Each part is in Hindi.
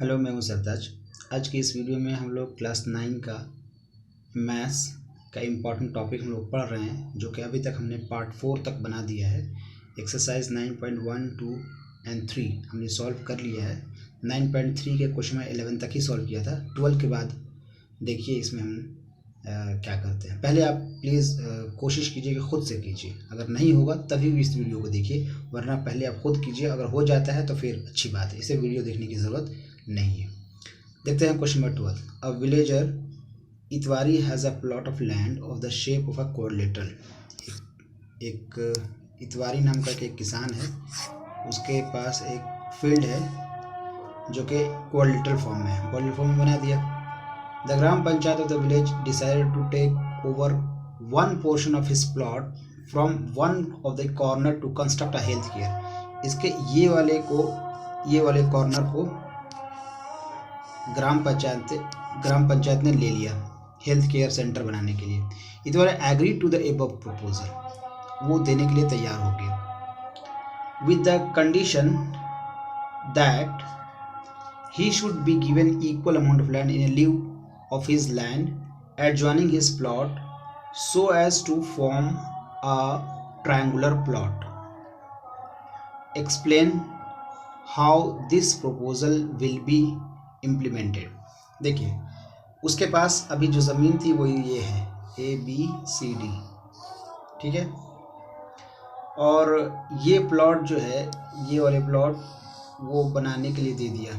हेलो, मैं हूं सरताज। आज की इस वीडियो में हम लोग क्लास 9 का मैथ्स का इम्पॉर्टेंट टॉपिक हम लोग पढ़ रहे हैं, जो कि अभी तक हमने पार्ट 4 तक बना दिया है। एक्सरसाइज 9.1, 2 एंड 3 हमने सॉल्व कर लिया है। 9.3 के क्वेश्चन में 11 तक ही सॉल्व किया था। 12 के बाद देखिए इसमें हम क्या करते हैं। पहले आप प्लीज़ कोशिश कीजिए कि खुद से कीजिए। अगर नहीं होगा तभी भी इस वीडियो को देखिए, वरना पहले आप खुद कीजिए। अगर हो जाता है तो फिर अच्छी बात है, इसे वीडियो देखने की ज़रूरत नहीं है। देखते हैं question number 12। A villager Itwari has a plot of land of the shape of a quadrilateral. एक इतवारी नाम का एक किसान है, उसके पास एक फील्ड है जो कि क्वाड्रिलेटरल फॉर्म में है। क्वाड्रिलेटरल फॉर्म में बना दिया। The gram panchayat of the village decided to take over one portion of his plot from one of the corner to construct a health care. इसके ये वाले कॉर्नर को ग्राम पंचायत ने ले लिया हेल्थ केयर सेंटर बनाने के लिए। It was agree to the above proposal, वो देने के लिए तैयार हो गए, with the condition that he should be given equal amount of land in लिeu of his land adjoining his plot so as to form a triangular plot. Explain how this proposal will be implemented. देखिए, उसके पास अभी जो ज़मीन थी वो ये है ABCD, ठीक है। और ये प्लॉट जो है, ये वाले प्लॉट वो बनाने के लिए दे दिया,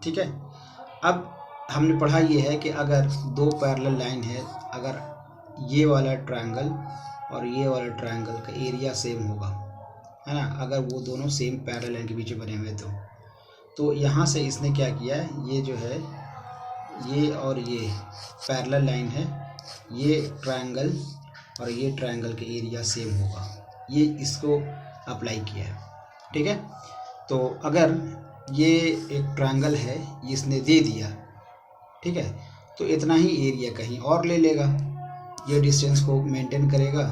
ठीक है। अब हमने पढ़ा ये है कि अगर दो पैरेलल लाइन है, अगर ये वाला ट्रायंगल और ये वाला ट्रायंगल का एरिया सेम होगा, है ना, अगर वो दोनों सेम पैरेलल लाइन के बीच में बने हुए तो यहाँ से इसने क्या किया, ये जो है ये और ये पैरेलल लाइन है, ये ट्रायंगल और ये ट्रायंगल के एरिया सेम होगा, ये इसको अप्लाई किया है, ठीक है। तो अगर ये एक ट्रायंगल है, इसने दे दिया, ठीक है, तो इतना ही एरिया कहीं और ले लेगा, ये डिस्टेंस को मेंटेन करेगा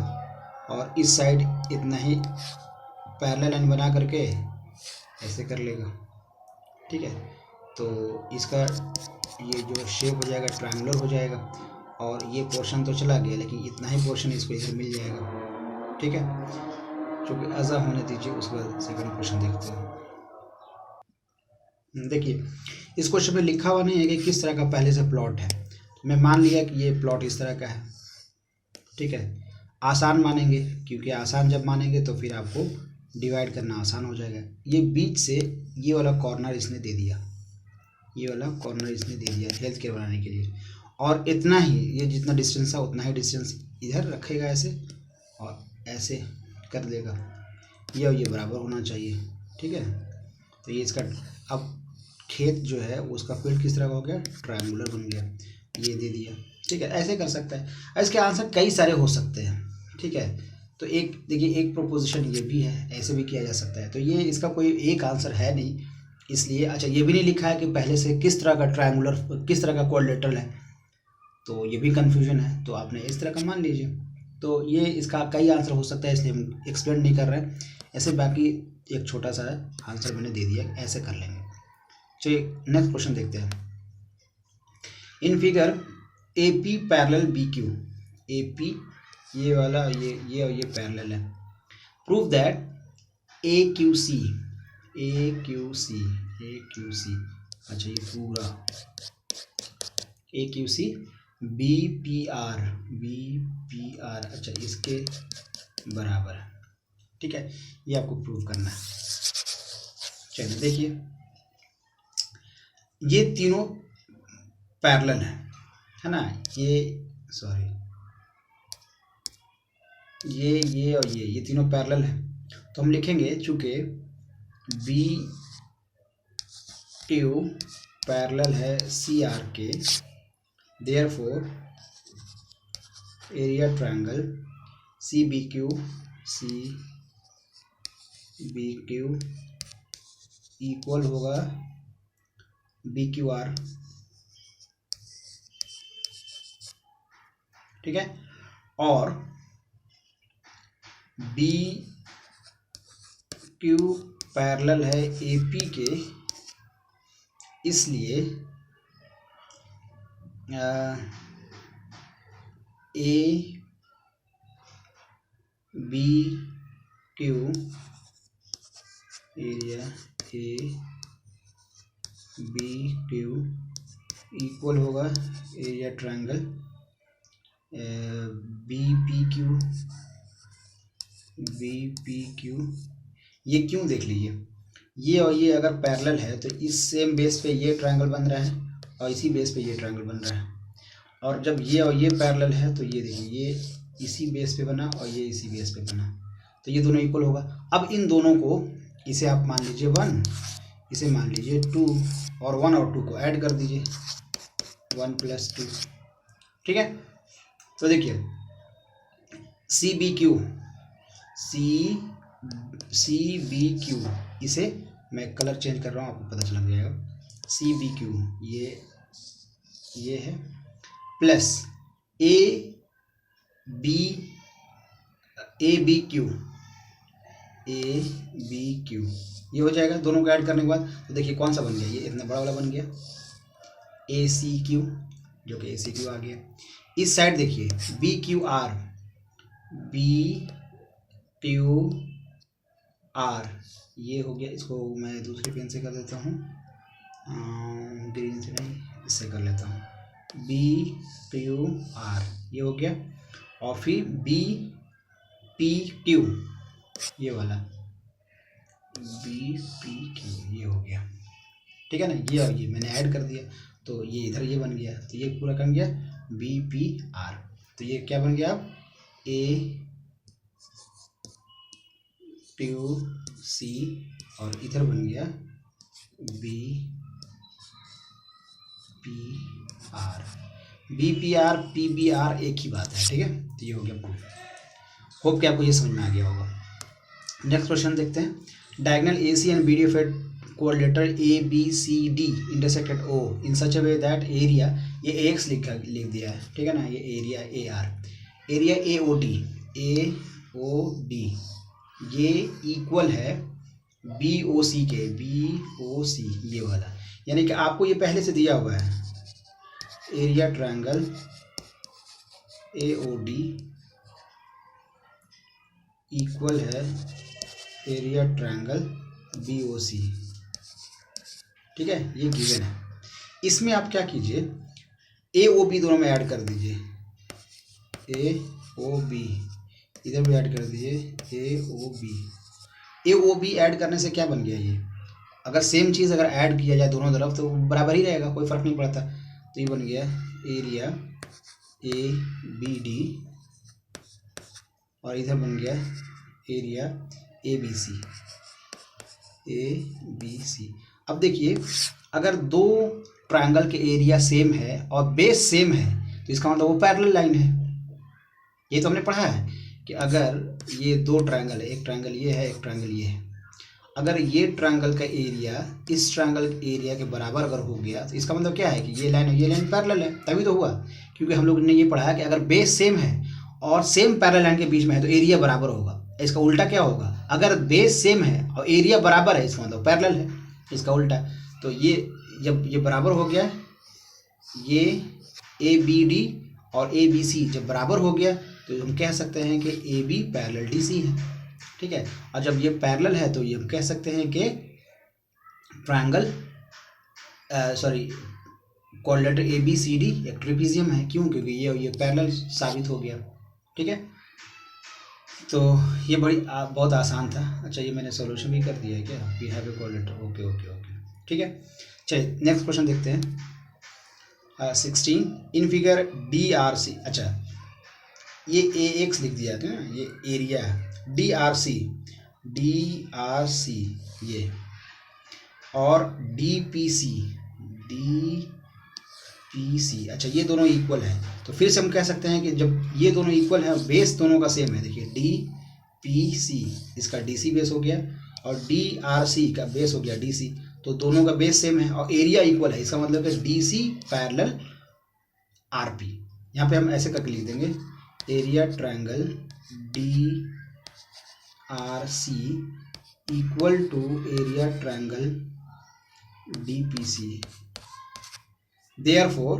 और इस साइड इतना ही पैरेलल लाइन बना करके ऐसे कर लेगा, ठीक है। तो इसका ये जो शेप हो जाएगा ट्रायंगुलर हो जाएगा, और ये पोर्शन तो चला गया लेकिन इतना ही पोर्शन इसको इधर मिल जाएगा, ठीक है। क्योंकि ऐसा होने दीजिए, उसके बाद सेकंड क्वेश्चन देखते हैं। देखिए, इस क्वेश्चन में लिखा हुआ नहीं है कि किस तरह का पहले से प्लॉट है। मैं मान लिया कि ये प्लॉट इस तरह का है, ठीक है। आसान मानेंगे, क्योंकि आसान जब मानेंगे तो फिर आपको डिवाइड करना आसान हो जाएगा। ये बीच से ये वाला कॉर्नर इसने दे दिया, ये वाला कॉर्नर इसने दे दिया हेल्थ केयर बनाने के लिए, और इतना ही, ये जितना डिस्टेंस था उतना ही डिस्टेंस इधर रखेगा ऐसे और ऐसे कर देगा, ये और ये बराबर होना चाहिए, ठीक है। तो ये इसका अब खेत जो है उसका फील्ड किस तरह का हो गया, ट्रायंगुलर बन गया, ये दे दिया, ठीक है। ऐसे कर सकता है। इसके आंसर कई सारे हो सकते हैं, ठीक है। तो एक देखिए, एक प्रोपोजिशन ये भी है, ऐसे भी किया जा सकता है। तो ये इसका कोई एक आंसर है नहीं, इसलिए अच्छा ये भी नहीं लिखा है कि पहले से किस तरह का ट्रायंगुलर, किस तरह का क्वाड्रिलेटरल है, तो ये भी कन्फ्यूजन है। तो आपने इस तरह का मान लीजिए। तो ये इसका कई आंसर हो सकता है, इसलिए हम एक्सप्लेन नहीं कर रहे हैं ऐसे। बाकी एक छोटा सा आंसर मैंने दे दिया, ऐसे कर लेंगे। चलिए नेक्स्ट क्वेश्चन देखते हैं। In figure AP parallel BQ, AP ये वाला, ये और ये पैरेलल है। प्रूव दैट AQC, अच्छा ये पूरा AQC BPR, अच्छा इसके बराबर है, ठीक है। ये आपको प्रूव करना है। चलिए देखिए, ये तीनों पैरेलल है ना, ये सॉरी ये और ये तीनों पैरेलल है। तो हम लिखेंगे चूंकि BQ पैरेलल है CR के, therefore area triangle CBQ equal होगा BQR, ठीक है। और BQ पैरेलल है AP के, इसलिए ABQ एरिया ABQ इक्वल होगा एरिया ट्रायंगल BPQ। ये क्यों देख लीजिए, ये और ये अगर पैरेलल है तो इस सेम बेस पे ये ट्रायंगल बन रहा है और इसी बेस पे ये ट्रायंगल बन रहा है, और जब ये और ये पैरेलल है तो ये देखिए ये इसी बेस पे बना और ये इसी बेस पे बना, तो ये दोनों इक्वल होगा। अब इन दोनों को, इसे आप मान लीजिए 1, इसे मान लीजिए 2, और 1 और 2 को ऐड कर दीजिए 1 + 2, ठीक है। तो देखिए CBQ, इसे मैं कलर चेंज कर रहा हूँ, आपको पता चल जाएगा। CBQ ये है प्लस ABQ ये हो जाएगा दोनों को ऐड करने के बाद। तो देखिए कौन सा बन गया, ये इतना बड़ा वाला बन गया ACQ, जो कि ACQ आ गया। इस साइड देखिए BQR ये हो गया। इसको मैं दूसरे पेन से कर देता हूँ, ग्रीन से नहीं, इससे कर लेता हूँ। BQR ये हो गया, और फिर BPQ ये वाला BPQ ये हो गया, ठीक है ना। ये और ये मैंने ऐड कर दिया तो ये इधर ये बन गया, तो ये पूरा बन गया BPR। तो ये क्या बन गया अब AQC, और इधर बन गया BPR PBR एक ही बात है, ठीक है। तो ये हो गया प्रूफ। होप कि आपको ये समझ में आ गया होगा। नेक्स्ट क्वेश्चन देखते हैं। Diagonal AC and BD of a quadrilateral ABCD intersected O in such a way that area, ये AX लिख दिया है, ठीक है ना। ये एरिया AR, एरिया AOD ये इक्वल है BOC के, BOC ये वाला, यानी कि आपको ये पहले से दिया हुआ है। एरिया ट्रायंगल AOD इक्वल है एरिया ट्रायंगल BOC, ठीक है। ये गिवन है। इसमें आप क्या कीजिए, AOB दोनों में ऐड कर दीजिए, AOB इधर भी ऐड कर दीजिए AOB ऐड करने से क्या बन गया, ये अगर सेम चीज़ अगर ऐड किया जाए दोनों तरफ तो बराबर ही रहेगा, कोई फ़र्क नहीं पड़ता। तो ये बन गया एरिया ABD, और इधर बन गया एरिया ABC। अब देखिए अगर दो ट्रायंगल के एरिया सेम है और बेस सेम है तो इसका मतलब वो पैरेलल लाइन है। ये तो हमने पढ़ा है कि अगर ये दो ट्रायंगल है, एक ट्रायंगल ये है, एक ट्रायंगल ये है, अगर ये ट्रायंगल का एरिया इस ट्रायंगल एरिया के बराबर अगर हो गया तो इसका मतलब क्या है कि ये लाइन पैरेलल है। तभी तो हुआ, क्योंकि हम लोग ने ये पढ़ा कि अगर बेस सेम है और सेम पैरेलल लाइन के बीच में है तो एरिया बराबर होगा। इसका उल्टा क्या होगा, अगर बेस सेम है और एरिया बराबर है इसका मतलब पैरेलल है, इसका उल्टा। तो ये जब ये बराबर हो गया, ये ABD और ABC जब बराबर हो गया तो हम कह सकते हैं कि AB पैरेलल DC है, ठीक है। और जब ये पैरेलल है तो ये हम कह सकते हैं कि ट्रायंगल क्वाड्रिलेटरल ABCD एक ट्रेपेजियम है। क्यों, क्योंकि ये पैरेलल साबित हो गया, ठीक है। तो ये बहुत आसान था। अच्छा, ये मैंने सॉल्यूशन भी कर दिया है क्या, we have a quadrilateral, okay, ठीक है। चलिए नेक्स्ट क्वेश्चन देखते हैं। 16 इन फिगर DRC, अच्छा ये AX लिख दिया था ना, ये एरिया है। DRC ये, और DPC, अच्छा ये दोनों इक्वल है। तो फिर से हम कह सकते हैं कि जब ये दोनों इक्वल है, बेस दोनों का सेम है। देखिए DPC इसका DC बेस हो गया और DRC का बेस हो गया DC, तो दोनों का बेस सेम है और एरिया इक्वल है। इसका मतलब है DC पैरेलल RP। यहाँ पे हम ऐसे करके लिख देंगे, area triangle DRC equal to area triangle DPC। Therefore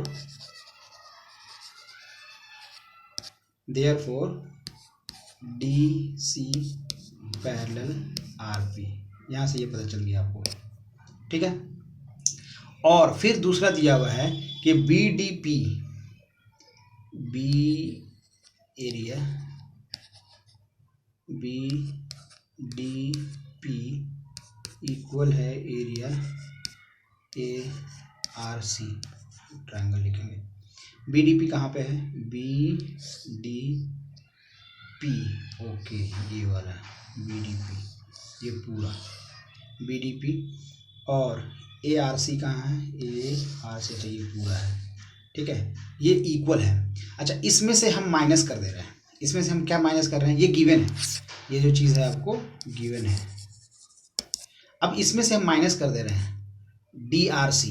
DC parallel RP। यहाँ से ये पता चल गया आपको, ठीक है। और फिर दूसरा दिया हुआ है कि BDP, B area BDP equal है एरिया ARC। ट्रायंगल लिखेंगे। BDP कहाँ पे है? BDP, ओके, ये वाला BDP, ये पूरा BDP। और ARC कहाँ है? ARC चाहिए पूरा है, ठीक है। ये इक्वल है। अच्छा, इसमें से हम माइनस कर दे रहे हैं। इसमें से हम क्या माइनस कर रहे हैं? ये गिवन है, ये जो चीज़ है आपको गिवन है। अब इसमें से हम माइनस कर दे रहे हैं DRC।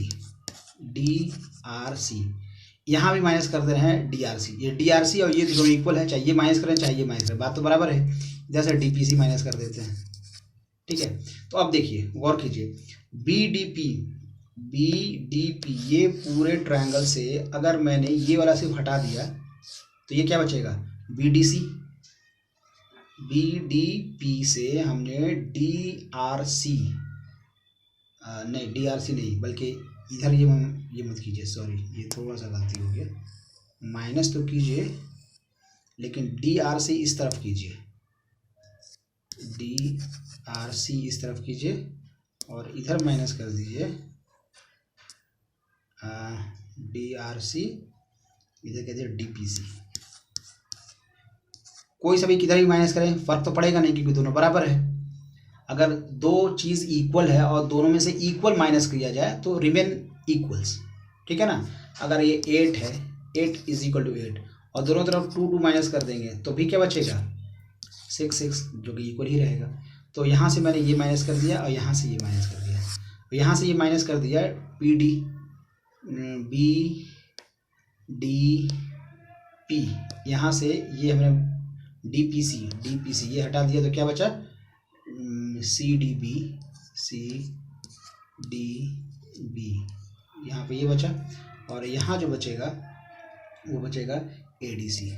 यहाँ भी माइनस कर दे रहे हैं DRC। ये DRC और ये दोनों इक्वल है, चाहे ये माइनस करें चाहे ये माइनस करें, बात तो बराबर है। जैसे DPC माइनस कर देते हैं, ठीक है। तो अब देखिए, गौर कीजिए, BDP ये पूरे ट्रायंगल से अगर मैंने ये वाला सिर्फ हटा दिया तो ये क्या बचेगा? BDP से हमने DRC नहीं, बल्कि इधर ये मत कीजिए, सॉरी, ये थोड़ा सा गलती हो गया। माइनस तो कीजिए, लेकिन DRC इस तरफ कीजिए, DRC इस तरफ कीजिए और इधर माइनस कर दीजिए DRC, इधर कह दीजिए DPC। कोई सा भी किधर भी माइनस करें फर्क तो पड़ेगा नहीं, क्योंकि दोनों बराबर है। अगर दो चीज़ इक्वल है और दोनों में से इक्वल माइनस किया जाए तो रिमेन इक्वल्स, ठीक है ना। अगर ये 8 है, 8 इज इक्वल टू 8, और दोनों तरफ 2 माइनस कर देंगे तो भी क्या बचेगा? 6, जो कि इक्वल ही रहेगा। तो यहाँ से मैंने ये माइनस कर दिया और यहाँ से ये माइनस कर दिया, तो यहाँ से ये माइनस कर दिया BDP, यहाँ से ये हमने DPC ये हटा दिया तो क्या बचा? CDB, यहाँ पे ये बचा, और यहाँ जो बचेगा वो बचेगा ADC।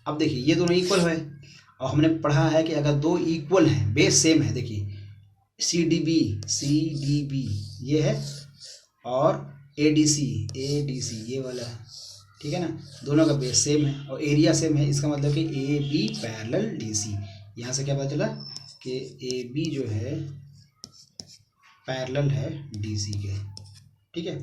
अब देखिए, ये दोनों इक्वल है और हमने पढ़ा है कि अगर दो इक्वल हैं, बेस सेम है, देखिए CDB ये है और ADC ये वाला है, ठीक है ना। दोनों का बेस सेम है और एरिया सेम है, इसका मतलब कि AB पैरेलल DC। यहाँ से क्या पता चला कि AB जो है पैरेलल है DC के, ठीक है।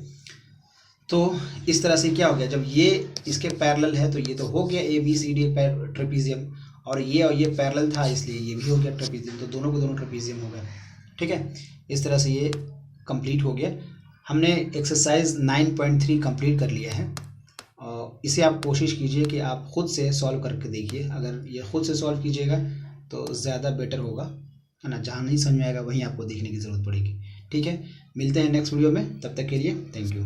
तो इस तरह से क्या हो गया, जब ये इसके पैरेलल है तो ये तो हो गया ABCD ट्रेपीजियम, और ये पैरेलल था इसलिए ये भी हो गया ट्रेपीजियम, तो दोनों को दोनों ट्रेपीजियम हो गया, ठीक है। इस तरह से ये कंप्लीट हो गया। हमने एक्सरसाइज 9.3 कंप्लीट कर लिया है, और इसे आप कोशिश कीजिए कि आप ख़ुद से सॉल्व करके देखिए। अगर ये ख़ुद से सॉल्व कीजिएगा तो ज़्यादा बेटर होगा, है ना। जहाँ नहीं समझ में आएगा वहीं आपको देखने की ज़रूरत पड़ेगी, ठीक है। मिलते हैं नेक्स्ट वीडियो में, तब तक के लिए थैंक यू।